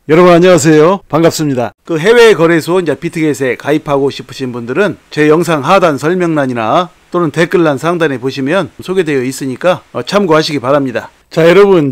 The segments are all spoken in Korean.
여러분 안녕하세요. 반갑습니다. 그 해외 거래소 비트겟에 가입하고 싶으신 분들은 제 영상 하단 설명란이나 또는 댓글란 상단에 보시면 소개되어 있으니까 참고하시기 바랍니다. 자, 여러분,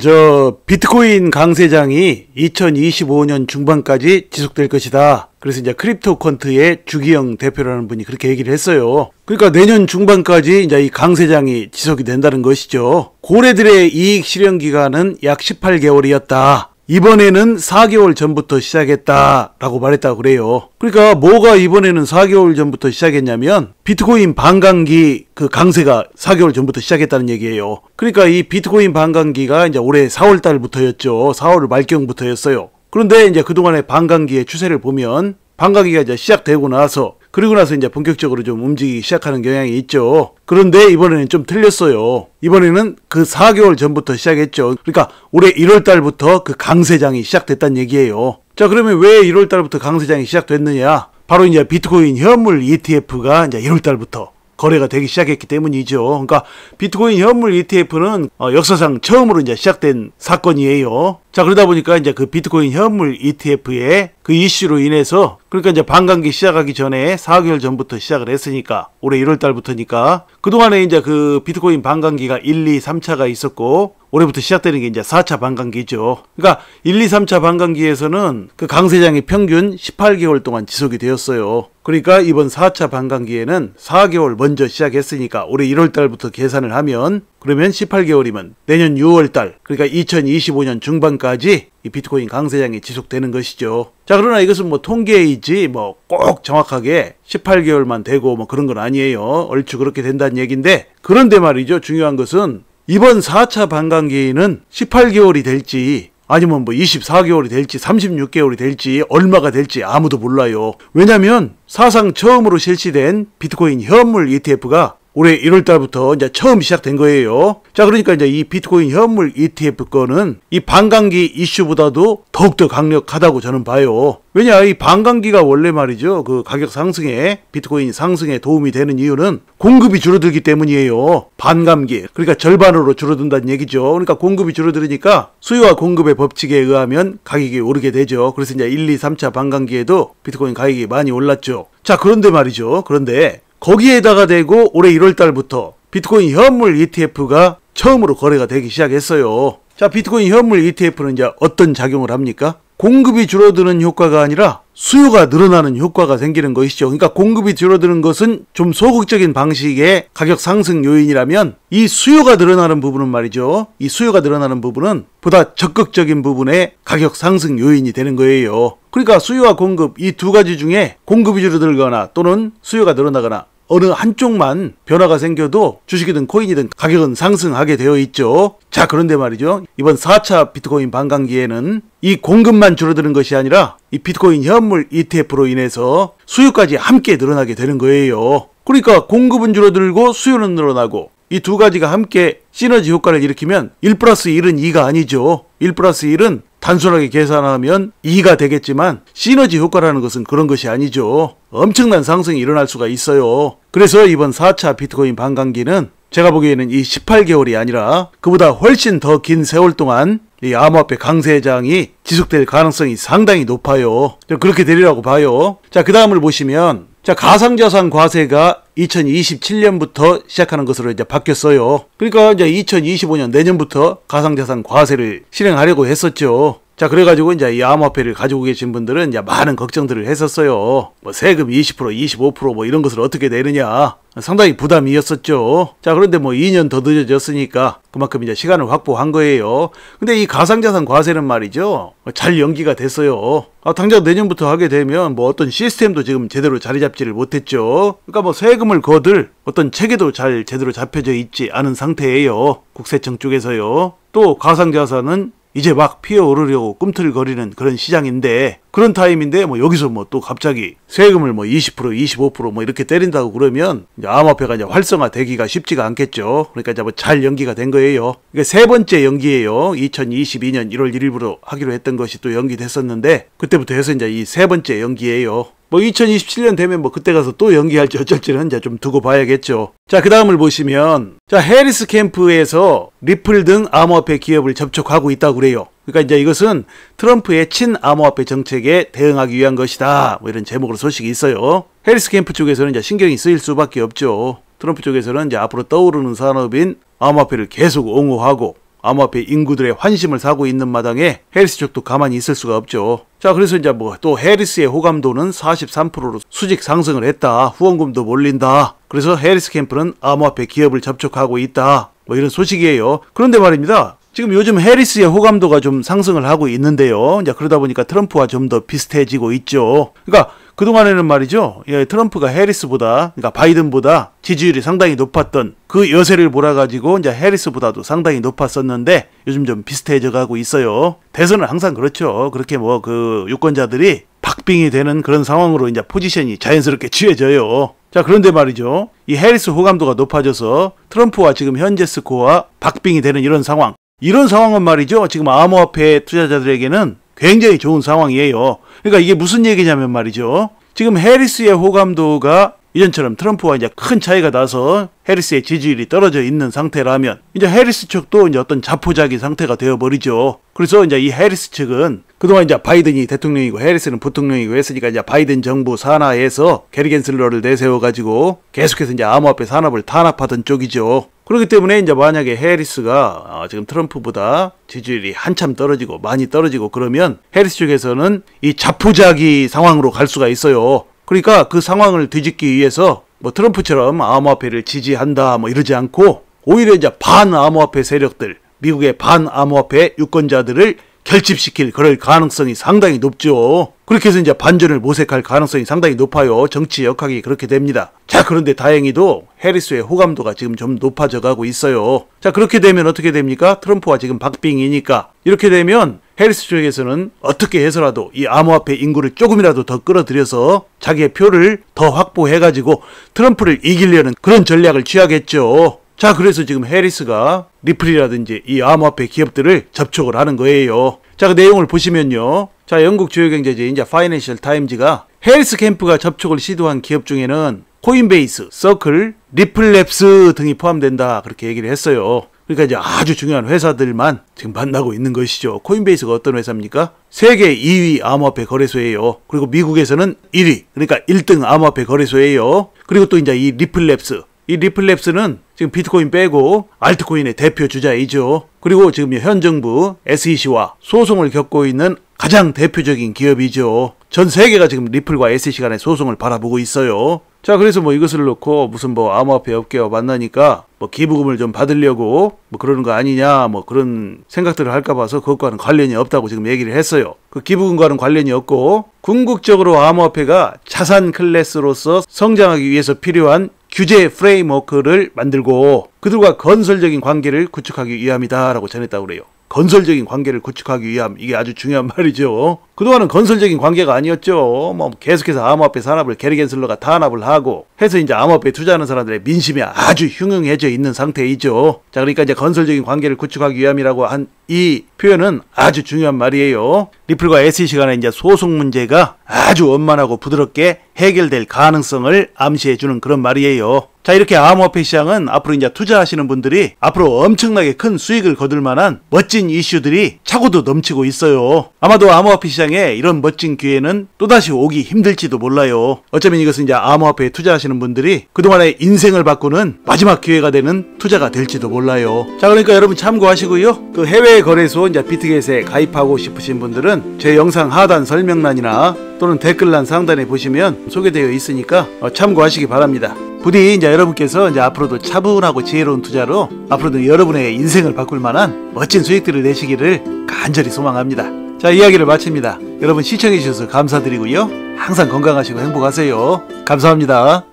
비트코인 강세장이 2025년 중반까지 지속될 것이다. 그래서 이제 크립토컨트의 주기영 대표라는 분이 그렇게 얘기를 했어요. 그러니까 내년 중반까지 이제 이 강세장이 지속이 된다는 것이죠. 고래들의 이익 실현 기간은 약 18개월이었다. 이번에는 4개월 전부터 시작했다라고 말했다고 그래요. 그러니까 뭐가 이번에는 4개월 전부터 시작했냐면 비트코인 반감기 그 강세가 4개월 전부터 시작했다는 얘기예요. 그러니까 이 비트코인 반감기가 이제 올해 4월 달부터였죠. 4월 말경부터였어요. 그런데 이제 그동안의 반감기의 추세를 보면 반감기가 이제 시작되고 나서 그리고 나서 이제 본격적으로 좀 움직이기 시작하는 경향이 있죠. 그런데 이번에는 좀 틀렸어요. 이번에는 그 4개월 전부터 시작했죠. 그러니까 올해 1월 달부터 그 강세장이 시작됐다는 얘기예요. 자, 그러면 왜 1월 달부터 강세장이 시작됐느냐? 바로 이제 비트코인 현물 ETF가 이제 1월 달부터 거래가 되기 시작했기 때문이죠. 그러니까 비트코인 현물 ETF는 역사상 처음으로 이제 시작된 사건이에요. 자, 그러다 보니까 이제 그 비트코인 현물 ETF의 그 이슈로 인해서 그러니까 이제 반감기 시작하기 전에 4개월 전부터 시작을 했으니까 올해 1월 달부터니까 그동안에 이제 그 비트코인 반감기가 1, 2, 3차가 있었고 올해부터 시작되는 게 이제 4차 반감기죠. 그러니까 1, 2, 3차 반감기에서는 그 강세장이 평균 18개월 동안 지속이 되었어요. 그러니까 이번 4차 반감기에는 4개월 먼저 시작했으니까 올해 1월 달부터 계산을 하면 그러면 18개월이면 내년 6월 달 그러니까 2025년 중반까지 이 비트코인 강세장이 지속되는 것이죠. 자, 그러나 이것은 뭐 통계이지 뭐 꼭 정확하게 18개월만 되고 뭐 그런 건 아니에요. 얼추 그렇게 된다는 얘기인데 그런데 말이죠. 중요한 것은 이번 4차 반감기는 18개월이 될지 아니면 뭐 24개월이 될지 36개월이 될지 얼마가 될지 아무도 몰라요. 왜냐면 사상 처음으로 실시된 비트코인 현물 ETF가 올해 1월 달부터 이제 처음 시작된 거예요. 자, 그러니까 이제 이 비트코인 현물 ETF 거는 이 반감기 이슈보다도 더욱더 강력하다고 저는 봐요. 왜냐, 이 반감기가 원래 말이죠. 그 가격 상승에, 비트코인 상승에 도움이 되는 이유는 공급이 줄어들기 때문이에요. 반감기. 그러니까 절반으로 줄어든다는 얘기죠. 그러니까 공급이 줄어들으니까 수요와 공급의 법칙에 의하면 가격이 오르게 되죠. 그래서 이제 1, 2, 3차 반감기에도 비트코인 가격이 많이 올랐죠. 자, 그런데 말이죠. 그런데 거기에다가 대고 올해 1월 달부터 비트코인 현물 ETF가 처음으로 거래가 되기 시작했어요. 자, 비트코인 현물 ETF는 이제 어떤 작용을 합니까? 공급이 줄어드는 효과가 아니라 수요가 늘어나는 효과가 생기는 것이죠. 그러니까 공급이 줄어드는 것은 좀 소극적인 방식의 가격 상승 요인이라면 이 수요가 늘어나는 부분은 말이죠. 이 수요가 늘어나는 부분은 보다 적극적인 부분의 가격 상승 요인이 되는 거예요. 그러니까 수요와 공급 이 두 가지 중에 공급이 줄어들거나 또는 수요가 늘어나거나 어느 한쪽만 변화가 생겨도 주식이든 코인이든 가격은 상승하게 되어 있죠. 자, 그런데 말이죠. 이번 4차 비트코인 반감기에는 이 공급만 줄어드는 것이 아니라 이 비트코인 현물 ETF로 인해서 수요까지 함께 늘어나게 되는 거예요. 그러니까 공급은 줄어들고 수요는 늘어나고 이 두 가지가 함께 시너지 효과를 일으키면 1 플러스 1은 2가 아니죠. 1 플러스 1은 단순하게 계산하면 2가 되겠지만 시너지 효과라는 것은 그런 것이 아니죠. 엄청난 상승이 일어날 수가 있어요. 그래서 이번 4차 비트코인 반감기는 제가 보기에는 이 18개월이 아니라 그보다 훨씬 더 긴 세월 동안 이 암호화폐 강세장이 지속될 가능성이 상당히 높아요. 그렇게 되리라고 봐요. 자, 그 다음을 보시면 자, 가상자산 과세가 2027년부터 시작하는 것으로 이제 바뀌었어요. 그러니까 이제 2025년 내년부터 가상자산 과세를 실행하려고 했었죠. 자, 그래가지고 이제 이 암호화폐를 가지고 계신 분들은 이제 많은 걱정들을 했었어요. 뭐 세금 20%, 25% 뭐 이런 것을 어떻게 내느냐. 상당히 부담이었었죠. 자, 그런데 뭐 2년 더 늦어졌으니까 그만큼 이제 시간을 확보한 거예요. 근데 이 가상자산 과세는 말이죠. 잘 연기가 됐어요. 당장 내년부터 하게 되면 뭐 어떤 시스템도 지금 제대로 자리 잡지를 못했죠. 그러니까 뭐 세금을 거둘 어떤 체계도 잘 제대로 잡혀져 있지 않은 상태예요. 국세청 쪽에서요. 또 가상자산은 이제 막 피어오르려고 꿈틀거리는 그런 시장인데 그런 타임인데 뭐 여기서 뭐 또 갑자기 세금을 뭐 20%, 25% 뭐 이렇게 때린다고 그러면 이제 암호화폐가 이제 활성화되기가 쉽지가 않겠죠. 그러니까 이제 뭐 잘 연기가 된 거예요. 이게 세 번째 연기예요. 2022년 1월 1일부로 하기로 했던 것이 또 연기됐었는데 그때부터 해서 이제 이 세 번째 연기예요. 뭐 2027년 되면 뭐 그때 가서 또 연기할지 어쩔지는 이제 좀 두고 봐야겠죠. 자, 그 다음을 보시면 자, 해리스 캠프에서 리플 등 암호화폐 기업을 접촉하고 있다고 그래요. 그러니까 이제 이것은 트럼프의 친암호화폐 정책에 대응하기 위한 것이다. 뭐 이런 제목으로 소식이 있어요. 해리스 캠프 쪽에서는 이제 신경이 쓰일 수밖에 없죠. 트럼프 쪽에서는 이제 앞으로 떠오르는 산업인 암호화폐를 계속 옹호하고 암호화폐 인구들의 환심을 사고 있는 마당에 해리스 쪽도 가만히 있을 수가 없죠. 자, 그래서 이제 뭐 또 해리스의 호감도는 43%로 수직 상승을 했다. 후원금도 몰린다. 그래서 해리스 캠프는 암호화폐 기업을 접촉하고 있다. 뭐 이런 소식이에요. 그런데 말입니다. 지금 요즘 해리스의 호감도가 좀 상승을 하고 있는데요. 이제 그러다 보니까 트럼프와 좀 더 비슷해지고 있죠. 그러니까 그동안에는 말이죠. 트럼프가 해리스보다, 그러니까 바이든보다 지지율이 상당히 높았던 그 여세를 몰아가지고 이제 해리스보다도 상당히 높았었는데 요즘 좀 비슷해져 가고 있어요. 대선은 항상 그렇죠. 그렇게 뭐 그 유권자들이 박빙이 되는 그런 상황으로 이제 포지션이 자연스럽게 취해져요. 자, 그런데 말이죠. 이 해리스 호감도가 높아져서 트럼프와 지금 현재 스코어와 박빙이 되는 이런 상황. 이런 상황은 말이죠. 지금 암호화폐 투자자들에게는 굉장히 좋은 상황이에요. 그러니까 이게 무슨 얘기냐면 말이죠. 지금 해리스의 호감도가 이전처럼 트럼프와 이제 큰 차이가 나서 해리스의 지지율이 떨어져 있는 상태라면 이제 해리스 측도 이제 어떤 자포자기 상태가 되어버리죠. 그래서 이제 이 해리스 측은 그동안 이제 바이든이 대통령이고 해리스는 부통령이고 했으니까 이제 바이든 정부 산하에서 게리 겐슬러를 내세워가지고 계속해서 이제 암호화폐 산업을 탄압하던 쪽이죠. 그렇기 때문에 이제 만약에 해리스가 지금 트럼프보다 지지율이 한참 떨어지고 많이 떨어지고 그러면 해리스 쪽에서는 이 자포자기 상황으로 갈 수가 있어요. 그러니까 그 상황을 뒤집기 위해서 뭐 트럼프처럼 암호화폐를 지지한다 뭐 이러지 않고 오히려 이제 반암호화폐 세력들, 미국의 반암호화폐 유권자들을 결집시킬 그럴 가능성이 상당히 높죠. 그렇게 해서 이제 반전을 모색할 가능성이 상당히 높아요. 정치 역학이 그렇게 됩니다. 자, 그런데 다행히도 해리스의 호감도가 지금 좀 높아져 가고 있어요. 자, 그렇게 되면 어떻게 됩니까? 트럼프와 지금 박빙이니까. 이렇게 되면 해리스 쪽에서는 어떻게 해서라도 이 암호화폐 인구를 조금이라도 더 끌어들여서 자기의 표를 더 확보해가지고 트럼프를 이기려는 그런 전략을 취하겠죠. 자, 그래서 지금 해리스가 리플이라든지 이 암호화폐 기업들을 접촉을 하는 거예요. 자, 그 내용을 보시면요. 자, 영국 주요 경제지인 이제 파이낸셜 타임즈가 해리스 캠프가 접촉을 시도한 기업 중에는 코인베이스, 서클, 리플랩스 등이 포함된다. 그렇게 얘기를 했어요. 그러니까 이제 아주 중요한 회사들만 지금 만나고 있는 것이죠. 코인베이스가 어떤 회사입니까? 세계 2위 암호화폐 거래소예요. 그리고 미국에서는 1위, 그러니까 1등 암호화폐 거래소예요. 그리고 또 이제 이 리플랩스. 이 리플랩스는 지금 비트코인 빼고 알트코인의 대표 주자이죠. 그리고 지금 현 정부 SEC와 소송을 겪고 있는 가장 대표적인 기업이죠. 전 세계가 지금 리플과 SEC 간의 소송을 바라보고 있어요. 자, 그래서 뭐 이것을 놓고 무슨 뭐 암호화폐 업계와 만나니까 뭐 기부금을 좀 받으려고 뭐 그러는 거 아니냐 뭐 그런 생각들을 할까 봐서 그것과는 관련이 없다고 지금 얘기를 했어요. 그 기부금과는 관련이 없고 궁극적으로 암호화폐가 자산 클래스로서 성장하기 위해서 필요한 규제 프레임워크를 만들고 그들과 건설적인 관계를 구축하기 위함이다라고 전했다고 그래요. 건설적인 관계를 구축하기 위함, 이게 아주 중요한 말이죠. 그동안은 건설적인 관계가 아니었죠. 뭐 계속해서 암호화폐 산업을 게리 겐슬러가 탄압을 하고 해서 이제 암호화폐 투자하는 사람들의 민심이 아주 흉흉해져 있는 상태이죠. 자, 그러니까 이제 건설적인 관계를 구축하기 위함이라고 한 이 표현은 아주 중요한 말이에요. 리플과 SEC 간의 이제 소송 문제가 아주 원만하고 부드럽게 해결될 가능성을 암시해주는 그런 말이에요. 자, 이렇게 암호화폐 시장은 앞으로 이제 투자하시는 분들이 앞으로 엄청나게 큰 수익을 거둘 만한 멋진 이슈들이 차고도 넘치고 있어요. 아마도 암호화폐 시장에 이런 멋진 기회는 또다시 오기 힘들지도 몰라요. 어쩌면 이것은 이제 암호화폐에 투자하시는 분들이 그동안의 인생을 바꾸는 마지막 기회가 되는 투자가 될지도 몰라요. 자, 그러니까 여러분 참고하시고요. 그 해외 거래소 이제 비트겟에 가입하고 싶으신 분들은 제 영상 하단 설명란이나 또는 댓글란 상단에 보시면 소개되어 있으니까 참고하시기 바랍니다. 부디 이제 여러분께서 이제 앞으로도 차분하고 지혜로운 투자로 앞으로도 여러분의 인생을 바꿀 만한 멋진 수익들을 내시기를 간절히 소망합니다. 자, 이야기를 마칩니다. 여러분 시청해 주셔서 감사드리고요. 항상 건강하시고 행복하세요. 감사합니다.